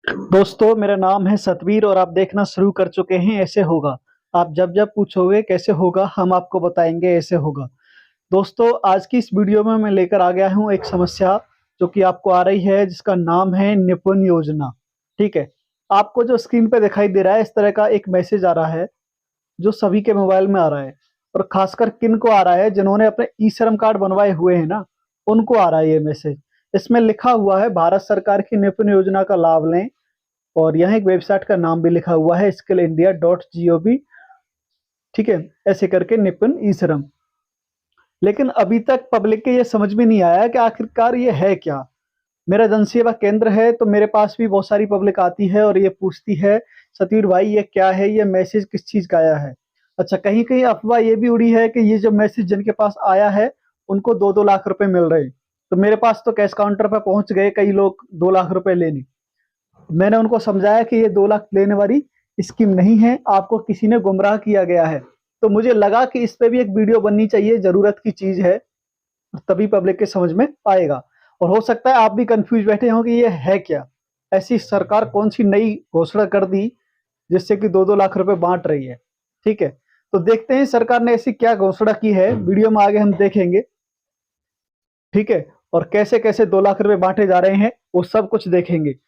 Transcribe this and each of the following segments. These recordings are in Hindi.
दोस्तों, मेरा नाम है सतवीर और आप देखना शुरू कर चुके हैं ऐसे होगा। आप जब जब पूछोगे कैसे होगा, हम आपको बताएंगे ऐसे होगा। दोस्तों, आज की इस वीडियो में मैं लेकर आ गया हूं एक समस्या जो कि आपको आ रही है, जिसका नाम है निपुण योजना। ठीक है। आपको जो स्क्रीन पे दिखाई दे रहा है, इस तरह का एक मैसेज आ रहा है जो सभी के मोबाइल में आ रहा है। और खासकर किन को आ रहा है, जिन्होंने अपने ई श्रम कार्ड बनवाए हुए हैं ना, उनको आ रहा है ये मैसेज। इसमें लिखा हुआ है भारत सरकार की निपुण योजना का लाभ लें। और यहाँ एक वेबसाइट का नाम भी लिखा हुआ है skillindia.gov। ठीक है, ऐसे करके निपुण ई श्रम। लेकिन अभी तक पब्लिक के ये समझ में नहीं आया कि आखिरकार ये है क्या। मेरा जनसेवा केंद्र है तो मेरे पास भी बहुत सारी पब्लिक आती है और ये पूछती है, सतीर भाई ये क्या है, ये मैसेज किस चीज का आया है। अच्छा, कहीं कहीं अफवाह ये भी उड़ी है कि ये जो मैसेज जिनके पास आया है उनको 2-2 लाख रुपए मिल रहे हैं। तो मेरे पास तो कैश काउंटर पर पहुंच गए कई लोग 2 लाख रुपए लेने। मैंने उनको समझाया कि ये 2 लाख लेने वाली स्कीम नहीं है, आपको किसी ने गुमराह किया गया है। तो मुझे लगा कि इस पे भी एक वीडियो बननी चाहिए, जरूरत की चीज है, तभी पब्लिक के समझ में आएगा। और हो सकता है आप भी कंफ्यूज बैठे हो कि ये है क्या, ऐसी सरकार कौन सी नई घोषणा कर दी जिससे कि 2-2 लाख रुपए बांट रही है। ठीक है, तो देखते हैं सरकार ने ऐसी क्या घोषणा की है, वीडियो में आगे हम देखेंगे। ठीक है, और कैसे कैसे 2 लाख रुपए बांटे जा रहे हैं वो सब कुछ देखेंगे।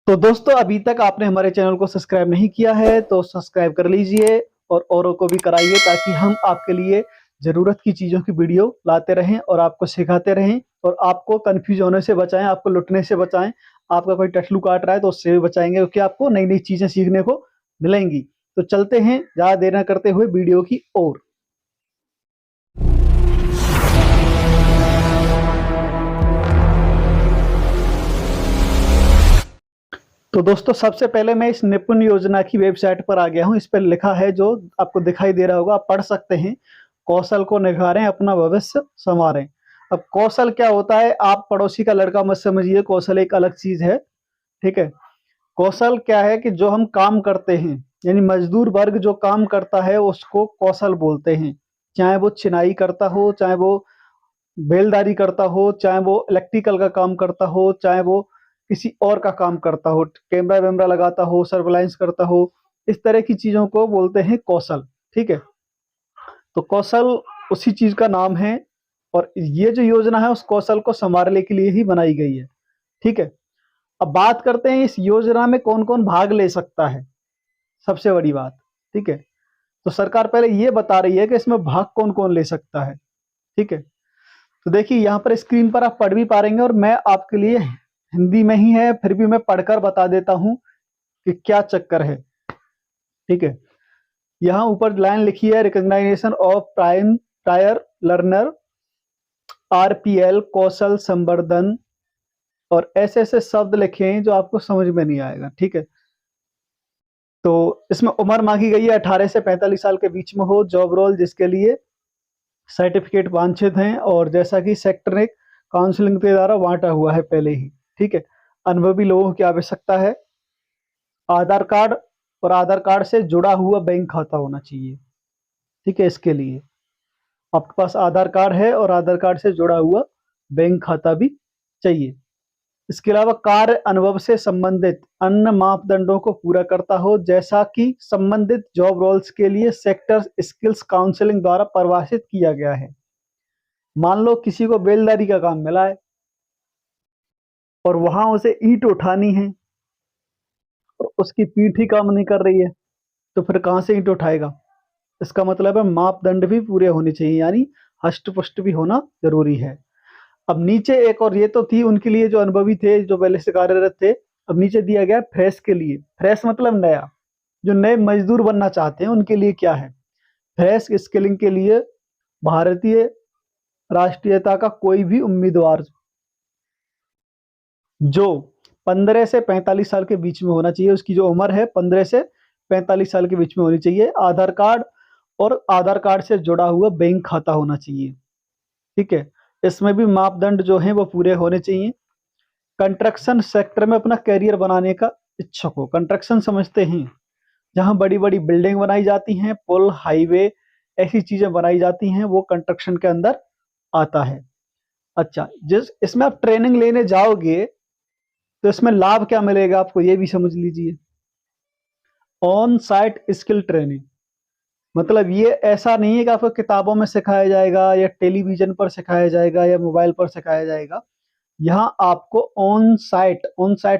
तो दोस्तों, अभी तक आपने हमारे चैनल को सब्सक्राइब नहीं किया है तो सब्सक्राइब कर लीजिए और औरों को भी कराइए, ताकि हम आपके लिए जरूरत की चीजों की वीडियो लाते रहें और आपको सिखाते रहें और आपको कंफ्यूज होने से बचाएं, आपको लुटने से बचाएं। आपका कोई टटलू काट रहा है तो उससे भी बचाएंगे, क्योंकि आपको नई नई चीजें सीखने को मिलेंगी। तो चलते हैं ज्यादा देर न करते हुए वीडियो की ओर। तो दोस्तों, सबसे पहले मैं इस निपुण योजना की वेबसाइट पर आ गया हूँ। इस पर लिखा है, जो आपको दिखाई दे रहा होगा, आप पढ़ सकते हैं, कौशल को निखारें, अपना भविष्य संवारें। अब कौशल क्या होता है, आप पड़ोसी का लड़का मत समझिए, कौशल एक अलग चीज है। ठीक है। कौशल क्या है कि जो हम काम करते हैं, यानी मजदूर वर्ग जो काम करता है उसको कौशल बोलते हैं। चाहे वो चिनाई करता हो, चाहे वो बेलदारी करता हो, चाहे वो इलेक्ट्रिकल का काम करता हो, चाहे वो किसी और का काम करता हो, कैमरा वैमरा लगाता हो, सर्वेलांस करता हो, इस तरह की चीजों को बोलते हैं कौशल। ठीक है। तो कौशल उसी चीज का नाम है और ये जो योजना है उस कौशल को संभालने के लिए ही बनाई गई है। ठीक है। अब बात करते हैं इस योजना में कौन कौन भाग ले सकता है, सबसे बड़ी बात। ठीक है। तो सरकार पहले ये बता रही है कि इसमें भाग कौन कौन ले सकता है। ठीक है। तो देखिए, यहाँ पर स्क्रीन पर आप पढ़ भी पा रहे हैं और मैं आपके लिए, हिंदी में ही है फिर भी मैं पढ़कर बता देता हूं कि क्या चक्कर है। ठीक है। यहाँ ऊपर लाइन लिखी है, recognization of prior learner, RPL, कौशल संवर्धन, और ऐसे ऐसे शब्द लिखे हैं जो आपको समझ में नहीं आएगा। ठीक है। तो इसमें उम्र मांगी गई है 18 से 45 साल के बीच में हो, जॉब रोल जिसके लिए सर्टिफिकेट वांछित हैं, और जैसा कि सेक्टर ने काउंसलिंग के द्वारा बांटा हुआ है पहले ही। ठीक है। अनुभवी लोगों की आवश्यकता है, आधार कार्ड और आधार कार्ड से जुड़ा हुआ बैंक खाता होना चाहिए। ठीक है। इसके लिए आपके पास आधार कार्ड है और आधार कार्ड से जुड़ा हुआ बैंक खाता भी चाहिए। इसके अलावा कार्य अनुभव से संबंधित अन्य मापदंडों को पूरा करता हो, जैसा कि संबंधित जॉब रोल्स के लिए सेक्टर स्किल्स काउंसलिंग द्वारा परिभाषित किया गया है। मान लो किसी को बेलदारी का काम मिला है और वहां उसे ईंट उठानी है और उसकी पीठ ही काम नहीं कर रही है, तो फिर कहां से ईंट उठाएगा। इसका मतलब है मापदंड भी पूरे होने चाहिए, यानी हष्ट पुष्ट भी होना जरूरी है। अब नीचे एक और, ये तो थी उनके लिए जो अनुभवी थे, जो पहले से कार्यरत थे। अब नीचे दिया गया फ्रेश के लिए। फ्रेश मतलब नया, जो नए मजदूर बनना चाहते हैं उनके लिए क्या है। फ्रेश स्किलिंग के लिए भारतीय राष्ट्रीयता का कोई भी उम्मीदवार जो 15 से 45 साल के बीच में होना चाहिए, उसकी जो उम्र है 15 से 45 साल के बीच में होनी चाहिए, आधार कार्ड और आधार कार्ड से जुड़ा हुआ बैंक खाता होना चाहिए। ठीक है। इसमें भी मापदंड जो हैं वो पूरे होने चाहिए। कंस्ट्रक्शन सेक्टर में अपना करियर बनाने का इच्छुक हो। कंस्ट्रक्शन समझते हैं, जहां बड़ी बड़ी बिल्डिंग बनाई जाती हैं, पुल, हाईवे, ऐसी चीजें बनाई जाती हैं, वो कंस्ट्रक्शन के अंदर आता है। अच्छा, जिस इसमें आप ट्रेनिंग लेने जाओगे तो इसमें लाभ क्या मिलेगा आपको ये भी समझ लीजिए। ऑन साइट स्किल ट्रेनिंग, मतलब ये ऐसा नहीं है कि आपको किताबों में सिखाया जाएगा या टेलीविजन पर सिखाया जाएगा या मोबाइल पर सिखाया जाएगा। यहाँ आपको ऑन साइट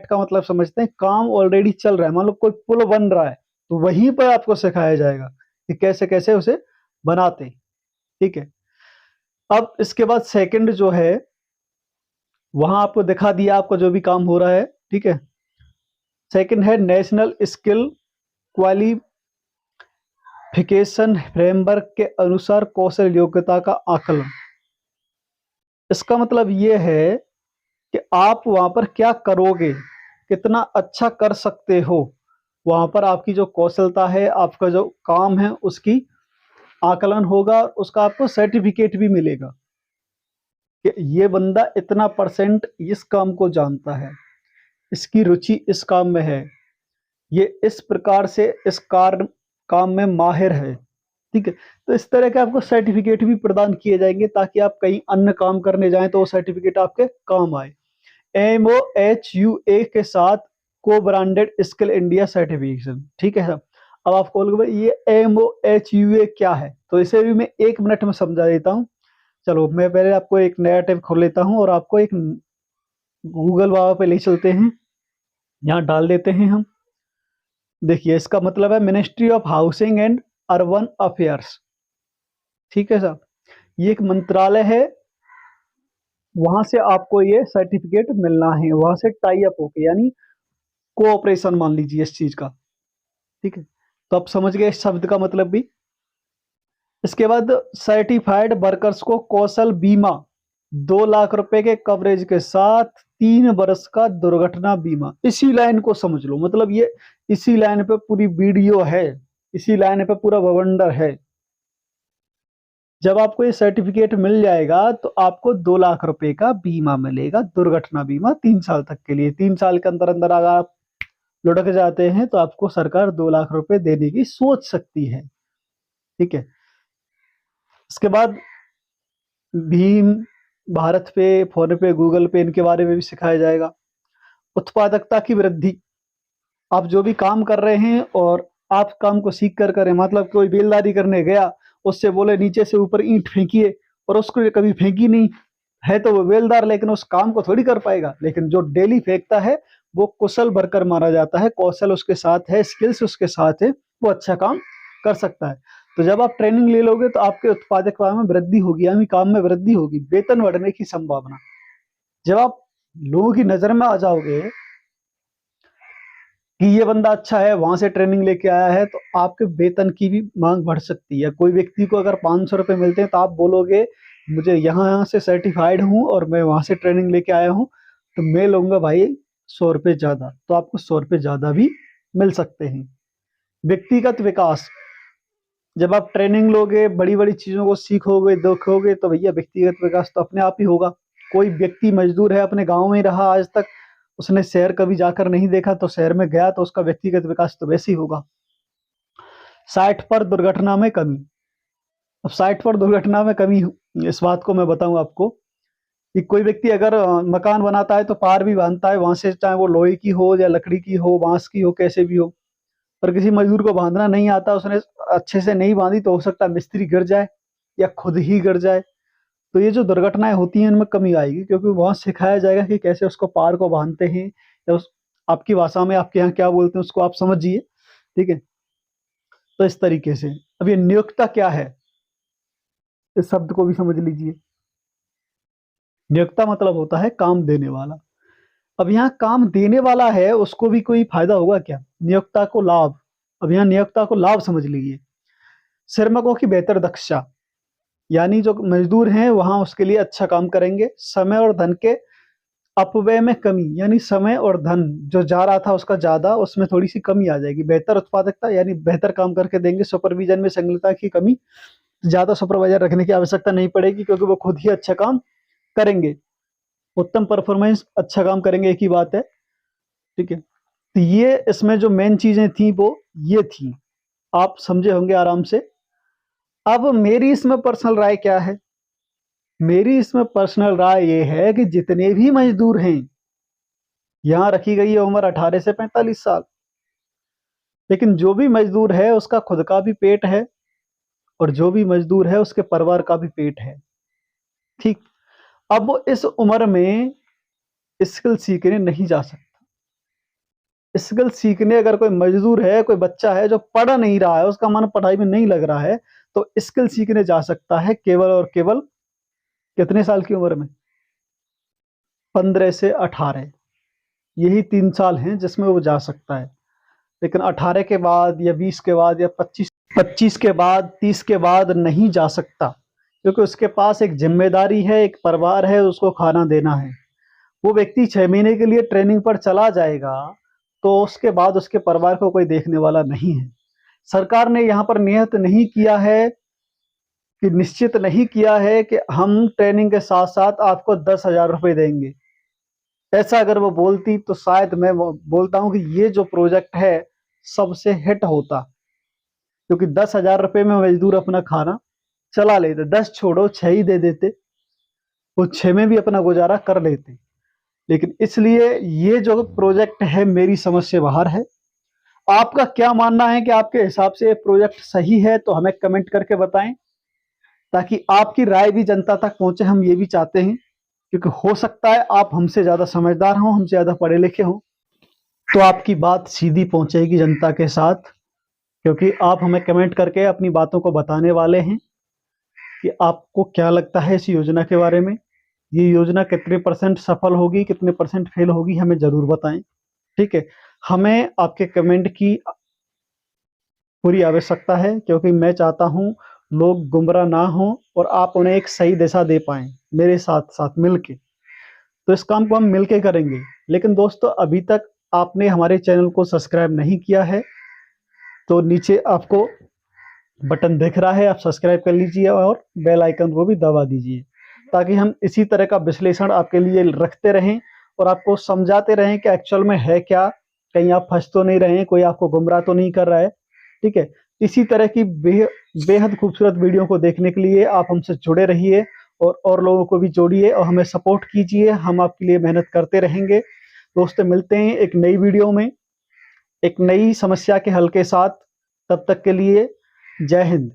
का मतलब समझते हैं, काम ऑलरेडी चल रहा है, मान लो कोई पुल बन रहा है तो वहीं पर आपको सिखाया जाएगा कि कैसे कैसे उसे बनाते हैं। ठीक है, अब इसके बाद सेकंड जो है वहां आपको दिखा दिया आपका जो भी काम हो रहा है। ठीक है, सेकंड है नेशनल स्किल क्वालिफिकेशन फ्रेमवर्क के अनुसार कौशल योग्यता का आकलन। इसका मतलब ये है कि आप वहां पर क्या करोगे, कितना अच्छा कर सकते हो, वहां पर आपकी जो कौशलता है, आपका जो काम है, उसकी आकलन होगा और उसका आपको सर्टिफिकेट भी मिलेगा कि ये बंदा इतना परसेंट इस काम को जानता है, इसकी रुचि इस काम में है, ये इस प्रकार से इस काम में माहिर है। ठीक है, तो इस तरह के आपको सर्टिफिकेट भी प्रदान किए जाएंगे ताकि आप कहीं अन्य काम करने जाएं तो वो सर्टिफिकेट आपके काम आए। MOHUA के साथ को ब्रांडेड स्किल इंडिया सर्टिफिकेशन। ठीक है साहब, अब आप बोलोगे भाई ये MOHUA क्या है, तो इसे भी मैं 1 मिनट में समझा देता हूँ। चलो मैं पहले आपको एक नया टैब खोल लेता हूँ और आपको एक गूगल वहां पे ले चलते हैं, यहाँ डाल देते हैं हम। देखिए इसका मतलब है ministry of housing and urban affairs. ठीक है साहब, ये एक मंत्रालय है, वहां से आपको ये सर्टिफिकेट मिलना है, वहां से टाई अप होके, यानी कोऑपरेशन मान लीजिए इस चीज का। ठीक है, तो आप समझ गए इस शब्द का मतलब भी। इसके बाद सर्टिफाइड वर्कर्स को कौशल बीमा 2 लाख रुपए के कवरेज के साथ 3 वर्ष का दुर्घटना बीमा। इसी लाइन को समझ लो, मतलब ये इसी लाइन पे पूरी वीडियो है, इसी लाइन पे पूरा बवंडर है। जब आपको ये सर्टिफिकेट मिल जाएगा तो आपको 2 लाख रुपए का बीमा मिलेगा, दुर्घटना बीमा 3 साल तक के लिए। 3 साल के अंदर अंदर अगर आप लुढ़क जाते हैं तो आपको सरकार 2 लाख रुपए देने की सोच सकती है। ठीक है, इसके बाद भीम, भारत पे, फोन पे, गूगल पे, इनके बारे में भी सिखाया जाएगा। उत्पादकता की वृद्धि, आप जो भी काम कर रहे हैं और आप काम को सीख कर करें, मतलब कोई बेलदारी करने गया, उससे बोले नीचे से ऊपर ईंट फेंकिए और उसको कभी फेंकी नहीं है तो वो बेलदार लेकिन उस काम को थोड़ी कर पाएगा। लेकिन जो डेली फेंकता है वो कुशल वर्कर माना जाता है, कौशल उसके साथ है, स्किल्स उसके साथ है, वो अच्छा काम कर सकता है। तो जब आप ट्रेनिंग ले लोगे तो आपके उत्पादकता में वृद्धि होगी, यानी काम में वृद्धि होगी, वेतन बढ़ने की संभावना। जब आप लोगों की नजर में आ जाओगे कि ये बंदा अच्छा है, वहां से ट्रेनिंग लेके आया है, तो आपके वेतन की भी मांग बढ़ सकती है। कोई व्यक्ति को अगर 500 रुपए मिलते हैं तो आप बोलोगे मुझे यहाँ से सर्टिफाइड हूँ और मैं वहां से ट्रेनिंग लेके आया हूँ, तो मैं लूंगा भाई 100 रुपए ज्यादा, तो आपको 100 रुपए ज्यादा भी मिल सकते हैं। व्यक्तिगत विकास, जब आप ट्रेनिंग लोगे, बड़ी बड़ी चीजों को सीखोगे, देखोगे, तो भैया व्यक्तिगत विकास तो अपने आप ही होगा। कोई व्यक्ति मजदूर है, अपने गांव में ही रहा आज तक, उसने शहर कभी जाकर नहीं देखा, तो शहर में गया तो उसका व्यक्तिगत विकास तो वैसे ही होगा। 60 पर दुर्घटना में कमी। अब 60 पर दुर्घटना में कमी, इस बात को मैं बताऊं आपको कि कोई व्यक्ति अगर मकान बनाता है तो पार भी बांधता है वहां से, चाहे वो लोहे की हो या लकड़ी की हो, बांस की हो, कैसे भी हो। पर किसी मजदूर को बांधना नहीं आता, उसने अच्छे से नहीं बांधी, तो हो सकता है मिस्त्री गिर जाए या खुद ही गिर जाए। तो ये जो दुर्घटनाएं होती हैं इनमें कमी आएगी, क्योंकि वहां सिखाया जाएगा कि कैसे उसको पार को बांधते हैं, या आपकी भाषा में आपके यहाँ क्या बोलते हैं उसको आप समझिए। ठीक है, तो इस तरीके से। अब ये नियोक्ता क्या है, इस शब्द को भी समझ लीजिए। नियोक्ता मतलब होता है काम देने वाला। अब यहाँ काम देने वाला है उसको भी कोई फायदा होगा क्या, नियोक्ता को लाभ। अब यहाँ नियोक्ता को लाभ समझ लीजिए। श्रमिकों की बेहतर दक्षता, यानी जो मजदूर हैं वहां उसके लिए अच्छा काम करेंगे। समय और धन के अपव्यय में कमी, यानी समय और धन जो जा रहा था उसका ज्यादा, उसमें थोड़ी सी कमी आ जाएगी। बेहतर उत्पादकता, यानी बेहतर काम करके देंगे। सुपरविजन में संलग्नता की कमी, ज्यादा सुपरवाइजर रखने की आवश्यकता नहीं पड़ेगी क्योंकि वो खुद ही अच्छा काम करेंगे। उत्तम परफॉर्मेंस, अच्छा काम करेंगे, एक ही बात है। ठीक है, तो ये इसमें जो मेन चीजें थी वो ये थी, आप समझे होंगे आराम से। अब मेरी इसमें पर्सनल राय क्या है, मेरी इसमें पर्सनल राय ये है कि जितने भी मजदूर हैं यहाँ रखी गई है उम्र 18 से 45 साल। लेकिन जो भी मजदूर है उसका खुद का भी पेट है और जो भी मजदूर है उसके परिवार का भी पेट है। ठीक। अब वो इस उम्र में स्किल सीखने नहीं जा सकता। स्किल सीखने अगर कोई मजदूर है, कोई बच्चा है जो पढ़ नहीं रहा है, उसका मन पढ़ाई में नहीं लग रहा है, तो स्किल सीखने जा सकता है केवल और केवल कितने साल की उम्र में? 15 से 18। यही 3 साल हैं जिसमें वो जा सकता है। लेकिन 18 के बाद या 20 के बाद या 25 के बाद, 30 के बाद नहीं जा सकता, क्योंकि उसके पास एक ज़िम्मेदारी है, एक परिवार है, उसको खाना देना है। वो व्यक्ति 6 महीने के लिए ट्रेनिंग पर चला जाएगा, तो उसके बाद उसके परिवार को कोई देखने वाला नहीं है। सरकार ने यहाँ पर नियत नहीं किया है कि निश्चित नहीं किया है कि हम ट्रेनिंग के साथ-साथ आपको 10,000 रुपए देंगे। ऐसा अगर वो बोलती तो शायद मैं वो बोलता हूँ कि ये जो प्रोजेक्ट है सबसे हिट होता, क्योंकि 10,000 रुपए में मजदूर अपना खाना चला लेते। 10 छोड़ो 6 ही दे देते, वो 6 में भी अपना गुजारा कर लेते। लेकिन इसलिए ये जो प्रोजेक्ट है मेरी समझ से बाहर है। आपका क्या मानना है कि आपके हिसाब से ये प्रोजेक्ट सही है, तो हमें कमेंट करके बताएं, ताकि आपकी राय भी जनता तक पहुंचे। हम ये भी चाहते हैं, क्योंकि हो सकता है आप हमसे ज़्यादा समझदार हों, हमसे ज़्यादा पढ़े लिखे हों, तो आपकी बात सीधी पहुंचेगी जनता के साथ। क्योंकि आप हमें कमेंट करके अपनी बातों को बताने वाले हैं कि आपको क्या लगता है इस योजना के बारे में। ये योजना कितने % सफल होगी, कितने % फेल होगी, हमें ज़रूर बताएं। ठीक है। हमें आपके कमेंट की पूरी आवश्यकता है, क्योंकि मैं चाहता हूं लोग गुमराह ना हों और आप उन्हें एक सही दिशा दे पाएं मेरे साथ साथ मिलके। तो इस काम को हम मिलके करेंगे। लेकिन दोस्तों, अभी तक आपने हमारे चैनल को सब्सक्राइब नहीं किया है, तो नीचे आपको बटन दिख रहा है, आप सब्सक्राइब कर लीजिए और बेल आइकन को भी दबा दीजिए, ताकि हम इसी तरह का विश्लेषण आपके लिए रखते रहें और आपको समझाते रहें कि एक्चुअल में है क्या, कहीं आप फंस तो नहीं रहे हैं, कोई आपको गुमराह तो नहीं कर रहा है। ठीक है। इसी तरह की बेहद खूबसूरत वीडियो को देखने के लिए आप हमसे जुड़े रहिए और लोगों को भी जोड़िए और हमें सपोर्ट कीजिए। हम आपके लिए मेहनत करते रहेंगे। दोस्तों, मिलते हैं एक नई वीडियो में, एक नई समस्या के हल के साथ। तब तक के लिए जय हिंद।